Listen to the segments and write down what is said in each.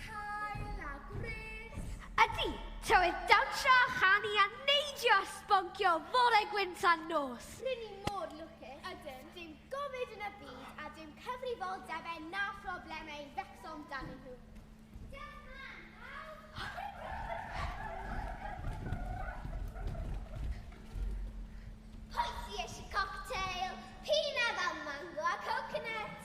Hael a gris. Ydy, tywydd dawnsio, chanu a neidio sboncio fore gwynt a nos. Rydyn ni mor lwcus. Ydyn. Dim gofid yn y byd a dim cyfrifoldebau na phroblemau fecsom dan nhw. Poesi eisiau cocktail, pina fel mango a coconut.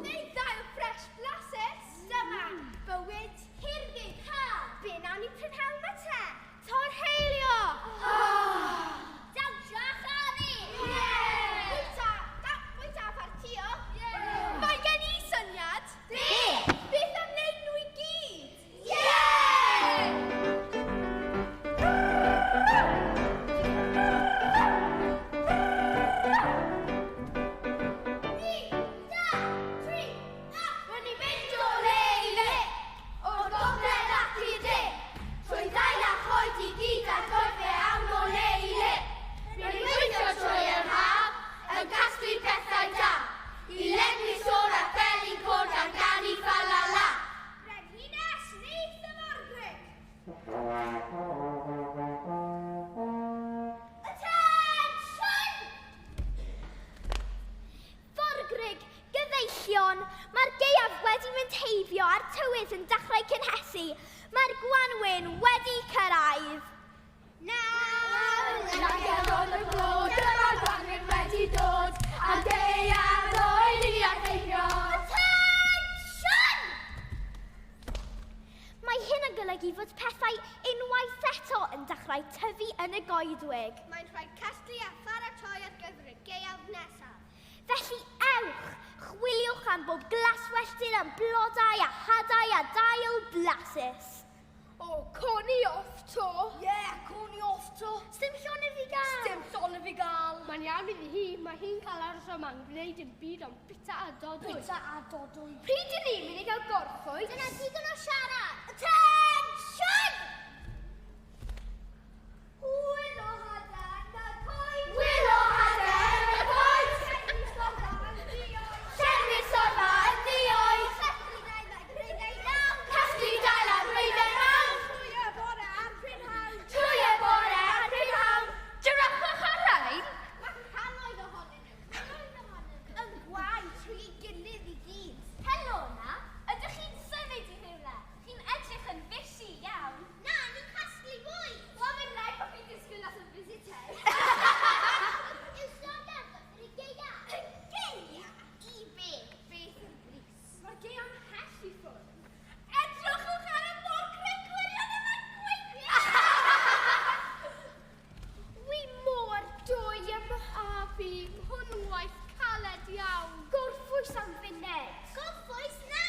Neu ddau o fresh Bl.6. Dyma bywyd hirgyd ha. Be nawn ni prynhawn ma te? Tor heilio. Dawnsio a chanu. Bwyta a partio. Mae gen i syniad. Beth am wneud nhw i gyd? Mae'r gaeaf wedi mynd heibio a'r tywydd yn dechrau cynhesu. Mae'r gwanwyn wedi cyrraedd. Nawr, yn agor y blod, dyma'r gwanwyn wedi dod, a gaeaf oed i heibio. Attention! Mae hyn yn golygu fod pethau unwaith eto yn dechrau tyfu yn y goedwig. Mae'n rhaid casglu a pharatoi ar gyfer y gaeaf nesaf. Felly ewch, chwiliwch am bob glaswelltyn am blodau a hadau a dail blasus. O, coni off to. Coni off to. Sdim llonydd i gael. Mae'n iawn iddi hi, mae hi'n cael aros yma'n gwneud yn byd am bita a dodwy. Pryd i ni mynd i gael gorffwyd? Dyna digon o siarad. Attention! Wylo hadan y coed. Wylo hadan y coed. Llenwi'r sorfa yn ddioes. Casglu dail a breuddau nawn. Trwy y bore a'r prynhawn. Dyrachwch ar rhain. Mae cannoedd ohonyn nhw. Yn gwaen trwy ei gilydd i gyd. Helo na. Ydych chi'n symud i rhywle? Chi'n edrych yn fisi iawn. Na, ni'n casglu fwy. Wel, fe'n rhaid bod fi'n disgwyl at y visitor. Yw siodan gyfer y gaeaf? Gaeaf? I be? Beth yn bris? Mae'r gaeaf'n hell i ffwrdd. Edrychwch ar y morgrug gwirion yma'n gweithio! Wi mor dwyem a fi, hwn waith caled iawn. Gorffwys am funed. Gorffwys na!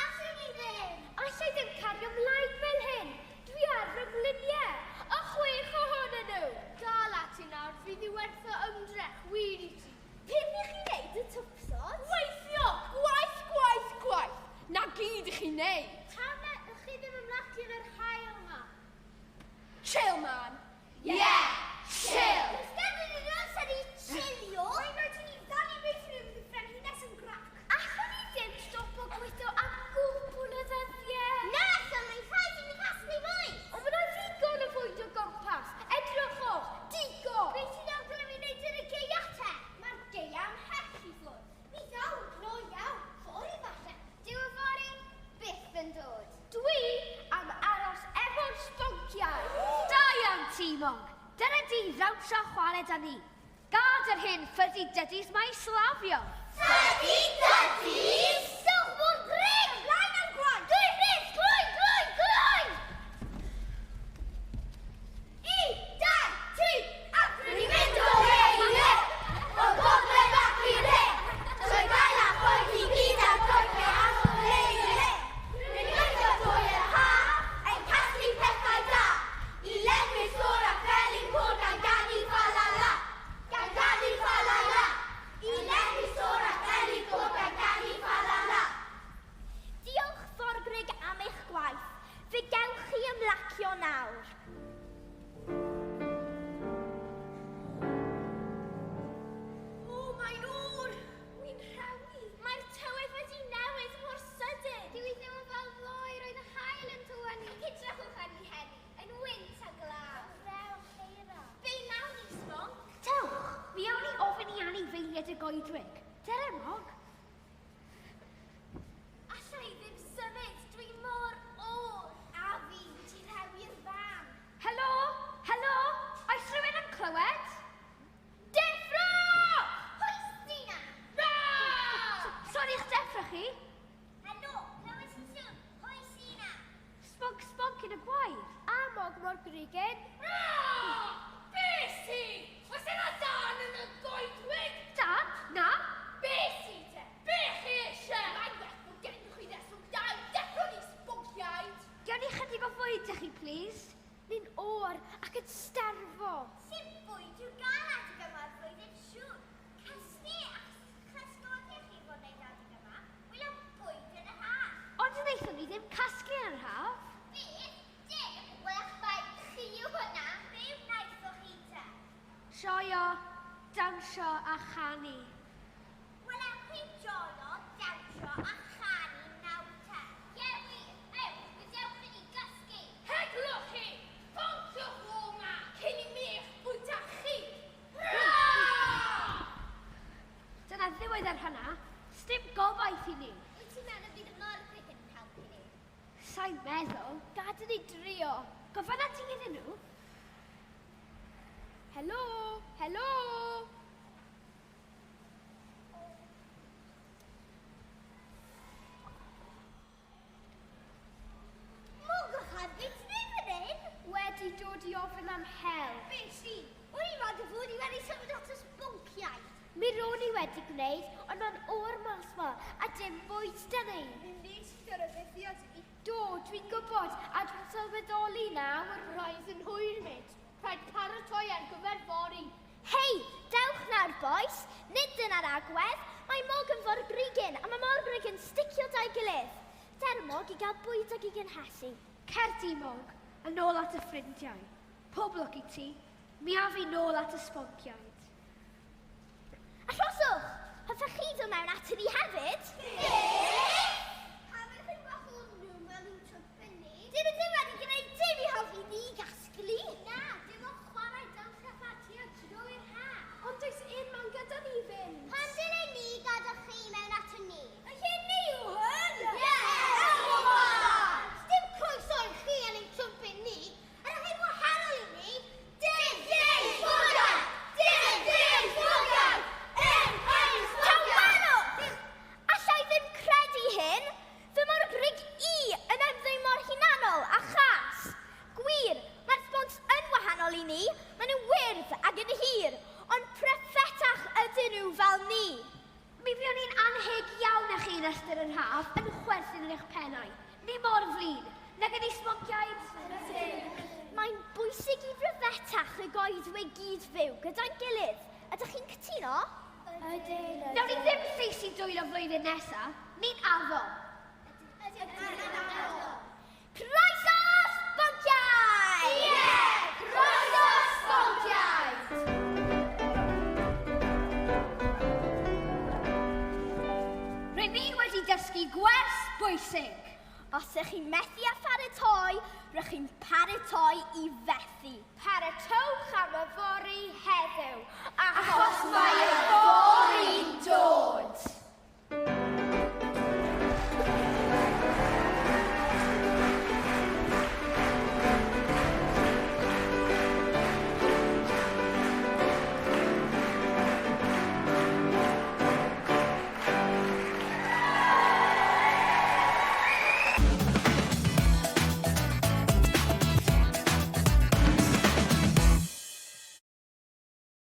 Allwn ni ddim. Allai ddim cario mlaen fel hyn. Dwi ar y gliniau. Y 6 ohonyn nhw. Dal ati nawr, fydd i werth o ymdrech wir i ti. Peth i chi wneud y twpsod? Weithio! Gwaith! Na gyd i chi wneud. Tawna, ych chi ddim yn mlacu yn yr hael yma. Chill, man. Chill. Ystafell yn amser i chillio. Mae'n rhaid i ni ddanu beth rhywun bydd frenhines yn grac. Allwn ni ddim stopo gweithio am gwbl y ddyddiau. Na, so mae'n rhaid i ni casglu fwy. Ond mae'n ddigon o fwyd o gompas. Edrychwch, digon. Beth sy'n awgrymu wneud yn y gaeaf te? Mae'r gaeaf'n hell i ffwrdd. Mi ddawn, no iawn. Fori falle. Dyw y fori byth yn dod. Dwi am aros efo'r sponciau. Da iawn, Timog. Dyna di ddawnsio chwarae da ni. Gad yr hyn ffyddi dydys mae slafio. Ffyddi dydys? Dwch mor grig! Blaen am gwaith! Dwi rhys! Glwy! 1, 2, 3, Adran i mynd o heile! O gogledd ac i'r he! Trwy gael a choed i gyd ar gogledd ac o leile! Rydyn gweithio trwy yr ha, ein casglu pethau da, i lenwi'r sgôr a fel i'n cwrdd gan ganu falala. Gan ganu falala! I lenwi'r sgôr a fel i'n cwrdd gan ganu falala. mor grigyn. Beth si? Oes yna dan yn y goedwig? Dad, na? Beth si te? Beth chi eisiau? Mae'n well bod gennych chi neswm da i deffro ni sbwnciaid. Diolch ni chydig o fwyd ych chi, please? Ni'n o'r ac yn sterfo. Sy'n bwyd i'w gael adeg yma'r flwyddyn siŵr. Casni ac chysgodi chi fod wneud adeg yma. Wyl am bwyd yn y haf. Ond wnaethon ni ddim casglu yn yr haf. Beth? Dim. Wel a'ch bai chi yw hwnna. Be wnaethoch chi te? Sioio, dawnsio a chanu. Wel a'ch chi joio, dawnsio a chanu nawr te. Ie wir. Gadewch i ni gysgu. Heglwch chi! Bonciwch o'ma cyn i mich bwyta chi! Dyna ddiwedd ar hynna. Sdim gobaith i ni. Wyt ti'n meddwl bydd y morfrig yn helpu ni? Sa'n meddwl. Gad i ni drio. Gofynna ti iddyn nhw? Helo, helo. Mwgwch ar beth ni fan hyn? Wedi dod i ofyn am hel. Beth si? O'n i'n rhaid y fod i wedi symud at y sbwnciaid. Mi ro'n i wedi gwneud, ond mae'n o'r mas ma, a dim bwyd da ni. Nid sydd ar y bethio ti. Do, dwi'n gwybod, a dwi'n sylweddoli nawr. Roedd yn hwyr mynd. Rhaid paratoi ar gyfer fori. Hei, dewch nawr, boes. Nid dyna'r agwedd. Mae mog yn ffordd grigyn, a mae morfrig yn sticio da'i gilydd. Dermog i gael bwyd ag i gynhesu. Cerdi mog, yn ôl at y ffrindiau. Poblwg i ti, mi a fi nôl at y sbonciaid. Arhoswch, hoffech chi dod mewn at ni hefyd? Pam ydych chi'n bach o nhw mewn i'w twmpynu? Dyn nhw ddim wedi gwneud dim i helpu ni gasglu. Na, dim ond chwarae dawns a ffati a dro i'r ha. Ond does un man gyda ni fynd. Pan dylai ni gadwch chi mewn at ni? A lle ni yw hwn? Dim croeso i chi yn ein twmpyn ni. Ydych chi'n wahanol i ni? Dim ffwgan! Dim ffwgan! Allai ddim credu hyn. Fy mor grig i yn ymddwyn mor hunanol a chas. Gwir, mae'r sbons yn wahanol i ni. Maen nhw'n wyrdd ac yn hir, ond preffetach ydyn nhw fel ni. Mi fion ni'n anheg iawn â chi yn ystod yr haf yn chwerthin yn eich pennau. Ni mor flin. Nag ydi sbonciaid? Mae'n bwysig i breffetach y goedwig gyd fyw gyda'n gilydd. Ydych chi'n cytuno? Ydyn. Nawn ni ddim lleisu dwylo flwyddyn nesa. Ni'n addo. Croeso sbonciaid! Croeso sbonciaid! Rydyn ni wedi dysgu gwers bwysig. Os ydych chi'n methu a pharatoi, rydych chi'n paratoi i fethu. Paratowch am y fori heddiw.